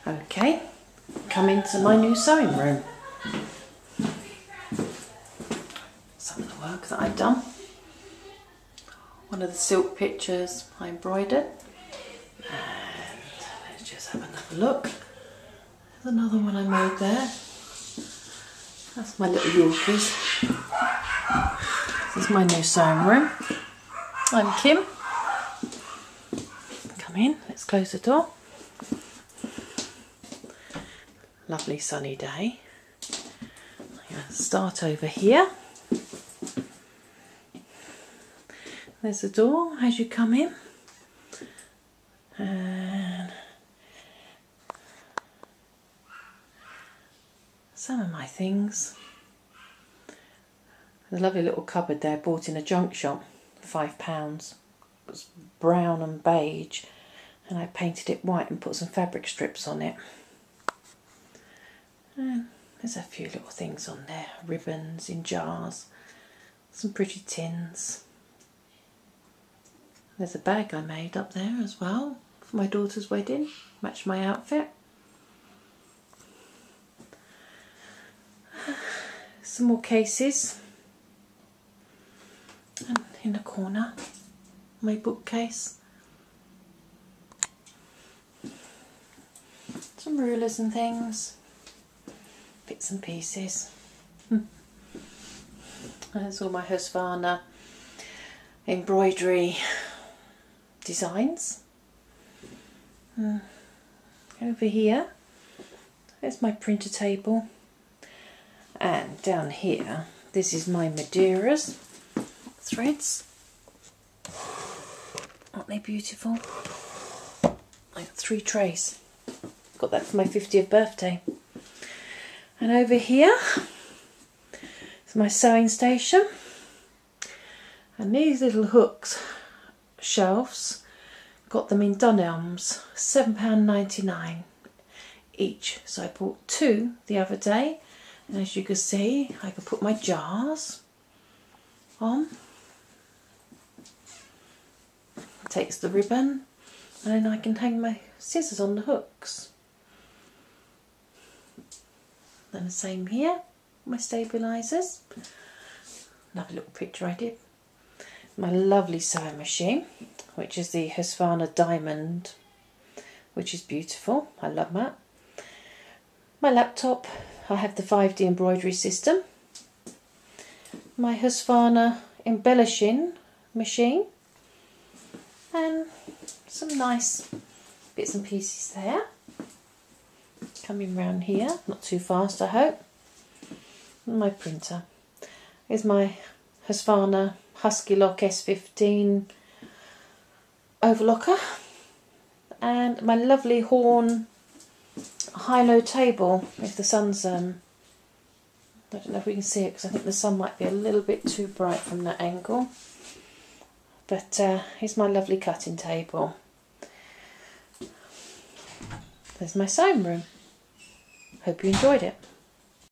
Okay, come into my new sewing room. Some of the work that I've done. One of the silk pictures I embroidered. And let's just have another look. There's another one I made there. That's my little Yorkies. This is my new sewing room. I'm Kim. Come in, let's close the door. Lovely sunny day. I'm going to start over here. There's the door as you come in. And some of my things. There's a lovely little cupboard there, bought in a junk shop, £5. It was brown and beige, and I painted it white and put some fabric strips on it. And there's a few little things on there, ribbons in jars, some pretty tins. There's a bag I made up there as well for my daughter's wedding, matched my outfit. Some more cases. And in the corner, my bookcase. Some rulers and things, bits and pieces. There's all my Husqvarna embroidery designs. Over here, there's my printer table. And down here, this is my Madeiras threads. Aren't they beautiful? I got 3 trays. Got that for my 50th birthday. And over here is my sewing station. And these little hooks, shelves, got them in Dunelm's, £7.99 each. So I bought 2 the other day. And as you can see, I can put my jars on. Takes the ribbon, and then I can hang my scissors on the hooks. Then the same here, my stabilisers. Another little picture I did. My lovely sewing machine, which is the Husqvarna Diamond, which is beautiful. I love that. My laptop, I have the 5D embroidery system. My Husqvarna embellishing machine. And some nice bits and pieces there. Coming round here, not too fast I hope. And my printer. Here's my Husqvarna Husky Lock S15 overlocker. And my lovely Horn high-low table, if the sun's, I don't know if we can see it because I think the sun might be a little bit too bright from that angle. But here's my lovely cutting table. There's my sewing room. Hope you enjoyed it.